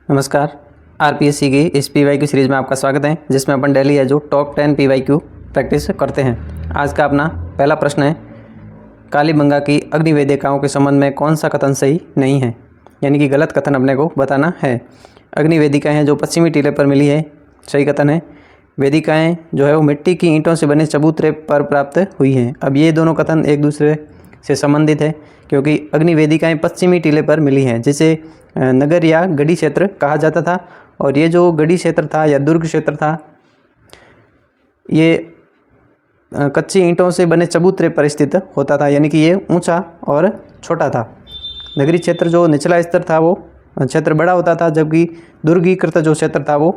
नमस्कार। आरपीएससी की इस पीवाईक्यू सीरीज़ में आपका स्वागत है, जिसमें अपन डेली है जो टॉप 10 पीवाईक्यू प्रैक्टिस करते हैं। आज का अपना पहला प्रश्न है, कालीबंगा की अग्निवेदिकाओं के संबंध में कौन सा कथन सही नहीं है, यानी कि गलत कथन अपने को बताना है। अग्निवेदिकाएँ हैं जो पश्चिमी टीले पर मिली है, सही कथन है। वेदिकाएँ जो है वो मिट्टी की ईंटों से बने चबूतरे पर प्राप्त हुई हैं। अब ये दोनों कथन एक दूसरे से संबंधित है, क्योंकि अग्निवेदिकाएँ पश्चिमी टीले पर मिली हैं, जिसे नगर या गढ़ी क्षेत्र कहा जाता था। और ये जो गढ़ी क्षेत्र था या दुर्ग क्षेत्र था, ये कच्ची ईंटों से बने चबूतरे पर स्थित होता था, यानी कि ये ऊंचा और छोटा था। नगरी क्षेत्र जो निचला स्तर था वो क्षेत्र बड़ा होता था, जबकि दुर्गीकृत जो क्षेत्र था वो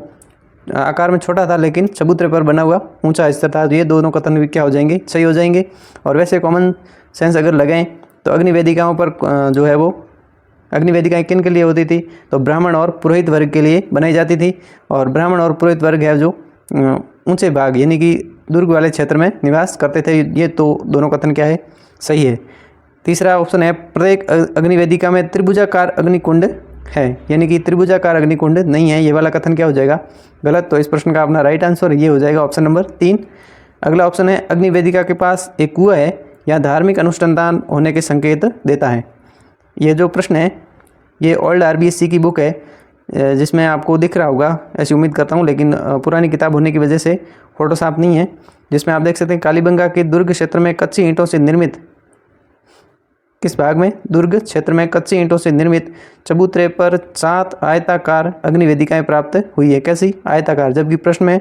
आकार में छोटा था, लेकिन चबूतरे पर बना हुआ ऊंचा स्तर था। ये दोनों कथन भी क्या हो जाएंगे, सही हो जाएंगे। और वैसे कॉमन सेंस अगर लगाएं तो अग्निवेदिकाओं पर जो है वो अग्निवेदिकाएँ किन के लिए होती थी, तो ब्राह्मण और पुरोहित वर्ग के लिए बनाई जाती थी। और ब्राह्मण और पुरोहित वर्ग है जो ऊंचे भाग यानी कि दुर्ग वाले क्षेत्र में निवास करते थे। ये तो दोनों कथन क्या है, सही है। तीसरा ऑप्शन है, प्रत्येक अग्निवेदिका में त्रिभुजाकार अग्निकुंड है, यानी कि त्रिभुजाकार अग्निकुंड नहीं है। ये वाला कथन क्या हो जाएगा, गलत। तो इस प्रश्न का अपना राइट आंसर ये हो जाएगा ऑप्शन नंबर 3। अगला ऑप्शन है, अग्निवेदिका के पास एक कुआं है या धार्मिक अनुष्ठान होने के संकेत देता है। ये जो प्रश्न है ये ओल्ड आरबीएससी की बुक है, जिसमें आपको दिख रहा होगा, ऐसी उम्मीद करता हूँ, लेकिन पुरानी किताब होने की वजह से फोटो साफ नहीं है। जिसमें आप देख सकते हैं, कालीबंगा के दुर्ग क्षेत्र में कच्ची ईंटों से निर्मित, किस भाग में, दुर्ग क्षेत्र में कच्ची ईंटों से निर्मित चबूतरे पर 7 आयताकार अग्निवेदिकाएँ प्राप्त हुई है। कैसी, आयताकार, जबकि प्रश्न में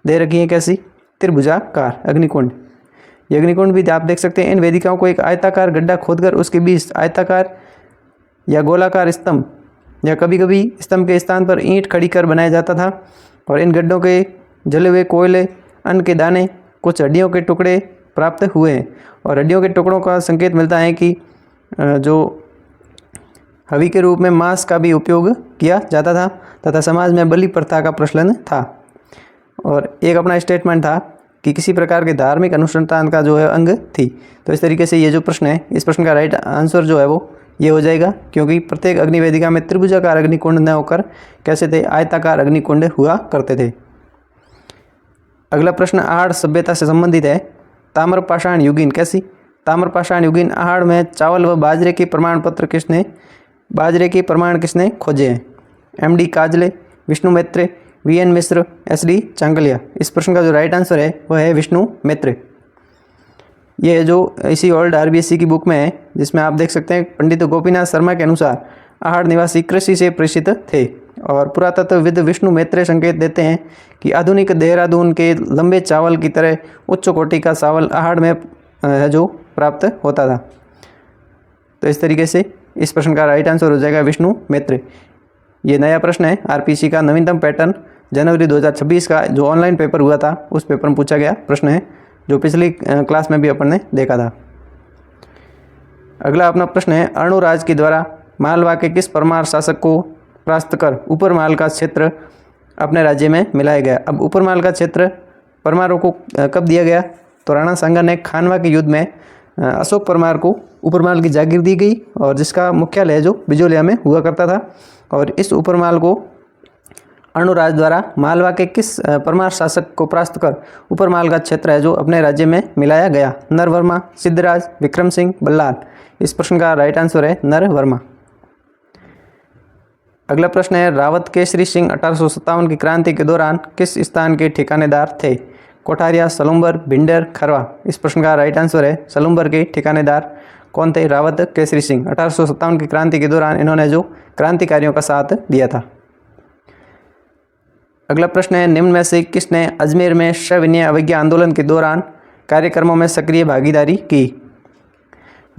दे रखी है कैसी, त्रिभुजाकार अग्निकुंड। ये अग्निकुंड भी आप देख सकते हैं। इन वेदिकाओं को एक आयताकार गड्ढा खोदकर उसके बीच आयताकार या गोलाकार स्तंभ या कभी कभी स्तंभ के स्थान पर ईंट खड़ी कर बनाया जाता था। और इन गड्ढों के जले हुए कोयले, अन्न के दाने, कुछ हड्डियों के टुकड़े प्राप्त हुए हैं। और हड्डियों के टुकड़ों का संकेत मिलता है कि जो हवि के रूप में मांस का भी उपयोग किया जाता था तथा समाज में बलि प्रथा का प्रचलन था। और एक अपना स्टेटमेंट था कि किसी प्रकार के धार्मिक अनुष्ठान का जो है अंग थी। तो इस तरीके से ये जो प्रश्न है, इस प्रश्न का राइट आंसर जो है वो ये हो जाएगा, क्योंकि प्रत्येक अग्निवेदिका में त्रिभुजाकार अग्निकुंड न होकर कैसे थे, आयताकार अग्निकुंड हुआ करते थे। अगला प्रश्न आहड़ सभ्यता से संबंधित है। ताम्रपाषाण युगीन, कैसी, ताम्रपाषाण युगीन आहड़ में चावल व बाजरे के प्रमाण पत्र बाजरे के प्रमाण किसने खोजे हैं। एमडी काजले, विष्णु मैत्रे, वीएन मिश्र, एसडी चांगलिया। इस प्रश्न का जो राइट आंसर है वह है विष्णु मैत्रे। ये जो इसी ओल्ड आरबीएससी की बुक में है, जिसमें आप देख सकते हैं, पंडित गोपीनाथ शर्मा के अनुसार आहड़ निवासी कृषि से परिचित थे। और पुरातत्वविद विष्णु मैत्रे संकेत देते हैं कि आधुनिक देहरादून के लंबे चावल की तरह उच्च कोटि का चावल आहड़ में जो प्राप्त होता था। तो इस तरीके से इस प्रश्न का राइट आंसर हो जाएगा विष्णु मैत्रे। ये नया प्रश्न है, आरपीएससी का नवीनतम पैटर्न जनवरी 2026 का जो ऑनलाइन पेपर हुआ था उस पेपर में पूछा गया प्रश्न है, जो पिछली क्लास में भी अपन ने देखा था। अगला अपना प्रश्न है, अर्णोराज के द्वारा मालवा के किस परमार शासक को परास्त कर उपरमाल का क्षेत्र अपने राज्य में मिलाया गया। अब उपरमाल का क्षेत्र परमारों को कब दिया गया, तो राणा सांगा ने खानवा के युद्ध में अशोक परमार को उपरमाल की जागीर दी गई, और जिसका मुख्यालय जो बिजोलिया में हुआ करता था। और इस उपरमाल को अर्णोराज द्वारा मालवा के किस परमार शासक को परास्त कर उपरमाल का क्षेत्र है जो अपने राज्य में मिलाया गया। नरवर्मा, सिद्धराज, विक्रम सिंह, बल्लाल। इस प्रश्न का राइट आंसर है नरवर्मा। अगला प्रश्न है, रावत केसरी सिंह 1857 की क्रांति के दौरान किस स्थान के ठिकानेदार थे। कोठारिया, सलूम्बर, भिंडर, खरवा। इस प्रश्न का राइट आंसर है सलूम्बर के ठिकानेदार कौन थे, रावत केसरी सिंह। 1857 की क्रांति के दौरान इन्होंने जो क्रांतिकारियों का साथ दिया था। अगला प्रश्न है, निम्न में से किसने अजमेर में सविनय अवज्ञा आंदोलन के दौरान कार्यक्रमों में सक्रिय भागीदारी की।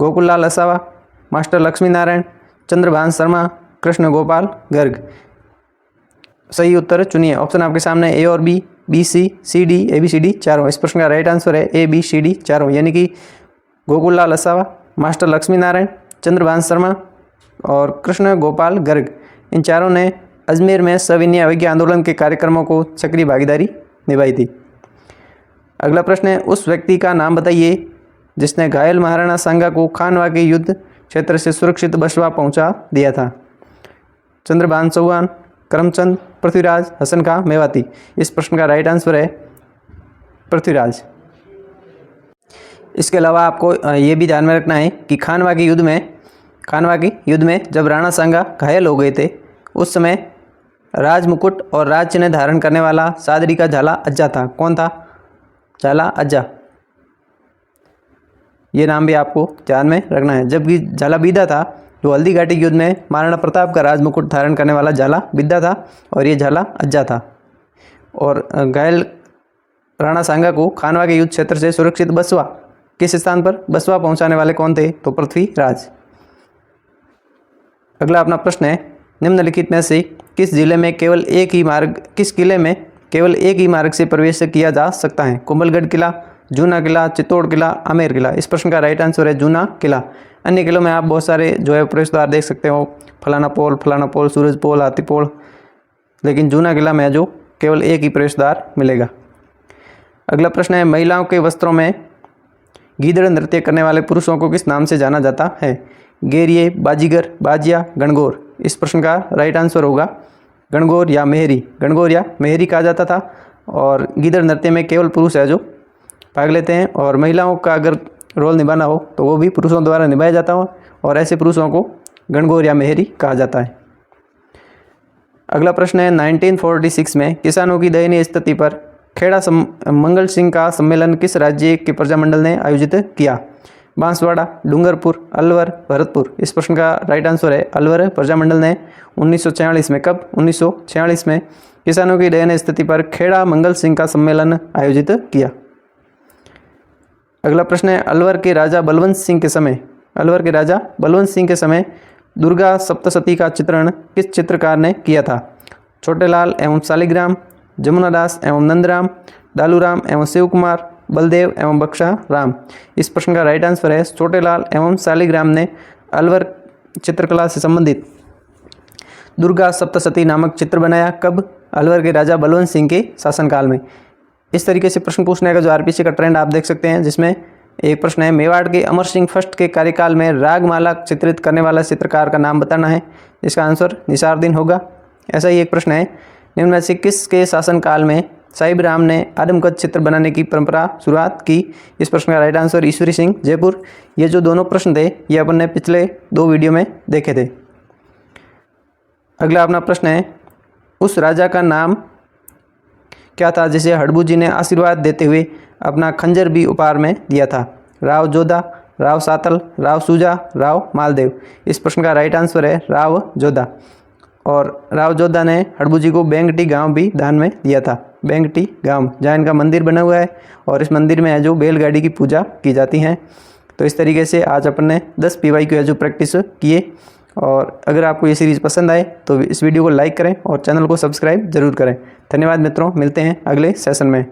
गोकुललाल असावा, मास्टर लक्ष्मी नारायण, चंद्रभान शर्मा, कृष्ण गोपाल गर्ग। सही उत्तर चुनिए। ऑप्शन आपके सामने ए और B, B C, C D, A B C D चारों। इस प्रश्न का राइट आंसर है ए बी सी डी चारों, यानी कि गोकुललाल असावा, मास्टर लक्ष्मी नारायण, चंद्रभान शर्मा और कृष्ण गोपाल गर्ग, इन चारों ने अजमेर में सविनय अवज्ञा आंदोलन के कार्यक्रमों को सक्रिय भागीदारी निभाई थी। अगला प्रश्न है, उस व्यक्ति का नाम बताइए जिसने घायल महाराणा सांगा को खानवा के युद्ध क्षेत्र से सुरक्षित बसवा पहुंचा दिया था। चंद्रभान चौहान, करमचंद, पृथ्वीराज, हसन खां, मेवाती। इस प्रश्न का राइट आंसर है पृथ्वीराज। इसके अलावा आपको ये भी ध्यान में रखना है कि खानवा के युद्ध में जब राणा सांगा घायल हो गए थे उस समय राज मुकुट और राज चिन्ह धारण करने वाला सादरी का झाला अज्जा था। कौन था? झाला अज्जा। ये नाम भी आपको ध्यान में रखना है। जबकि झाला बीदा था जो हल्दी घाटी के युद्ध में महाराणा प्रताप का राज मुकुट धारण करने वाला झाला बिद्दा था और ये झाला अज्जा था। और घायल राणा सांगा को खानवा के युद्ध क्षेत्र से सुरक्षित बसवा किस स्थान पर बसवा पहुंचाने वाले कौन थे? तो पृथ्वीराज। अगला अपना प्रश्न है, निम्नलिखित में से किस किले में केवल एक ही मार्ग से प्रवेश किया जा सकता है? कुंभलगढ़ किला, जूना किला, चित्तौड़ किला, आमेर किला। इस प्रश्न का राइट आंसर है जूना किला। अन्य किलों में आप बहुत सारे जो है प्रवेश द्वार देख सकते हो, फलाना पोल, सूरज पोल, हाथी पोल, लेकिन जूना किला में जो केवल एक ही प्रवेश द्वार मिलेगा। अगला प्रश्न है, महिलाओं के वस्त्रों में गीदड़ नृत्य करने वाले पुरुषों को किस नाम से जाना जाता है? गेरिए, बाजीगर, बाजिया, गणगौर। इस प्रश्न का राइट आंसर होगा गणगौर या मेहरी कहा जाता था। और गीदड़ नृत्य में केवल पुरुष है जो भाग लेते हैं और महिलाओं का अगर रोल निभाना हो तो वो भी पुरुषों द्वारा निभाया जाता हो और ऐसे पुरुषों को गणगौर या मेहरी कहा जाता है। अगला प्रश्न है, 1946 में किसानों की दयनीय स्थिति पर खेड़ा मंगल सिंह का सम्मेलन किस राज्य के प्रजामंडल ने आयोजित किया? बांसवाड़ा, डूंगरपुर, अलवर, भरतपुर। इस प्रश्न का राइट आंसर है अलवर प्रजामंडल ने 1946 में। कब? 1946 में किसानों की दयनीय स्थिति पर खेड़ा मंगल सिंह का सम्मेलन आयोजित किया। अगला प्रश्न है, अलवर के राजा बलवंत सिंह के समय दुर्गा सप्तशती का चित्रण किस चित्रकार ने किया था? छोटेलाल एवं शालिग्राम, जमुनादास एवं नंदराम, दालूराम एवं शिव कुमार, बलदेव एवं बख्शा राम। इस प्रश्न का राइट आंसर है छोटेलाल एवं शालिग्राम ने अलवर चित्रकला से संबंधित दुर्गा सप्तशती नामक चित्र बनाया। कब? अलवर के राजा बलवंत सिंह के शासनकाल में। इस तरीके से प्रश्न पूछने का जो आरपीसी का ट्रेंड आप देख सकते हैं, जिसमें एक प्रश्न है, मेवाड़ के अमर सिंह फर्स्ट के कार्यकाल में रागमाला चित्रित करने वाला चित्रकार का नाम बताना है। इसका आंसर निसारुद्दीन होगा। ऐसा ही एक प्रश्न है, निम्न में से किसके शासनकाल में साहिब राम ने आदमकद चित्र बनाने की परंपरा शुरुआत की? इस प्रश्न का राइट आंसर ईश्वरी सिंह, जयपुर। ये जो दोनों प्रश्न थे ये अपन ने पिछले 2 वीडियो में देखे थे। अगला अपना प्रश्न है, उस राजा का नाम क्या था जिसे हड़बू जी ने आशीर्वाद देते हुए अपना खंजर भी उपहार में दिया था? राव जोधा, राव सातल, राव सूजा, राव मालदेव। इस प्रश्न का राइट आंसर है राव जोधा। और राव जोधा ने हड़बू जी को बेंगटी गांव भी दान में दिया था। बेंगटी गांव जहाँ इनका मंदिर बना हुआ है और इस मंदिर में है जो बैलगाड़ी की पूजा की जाती है। तो इस तरीके से आज अपन ने 10 PYQ है जो प्रैक्टिस किए। और अगर आपको ये सीरीज़ पसंद आए तो इस वीडियो को लाइक करें और चैनल को सब्सक्राइब जरूर करें। धन्यवाद मित्रों, मिलते हैं अगले सेशन में।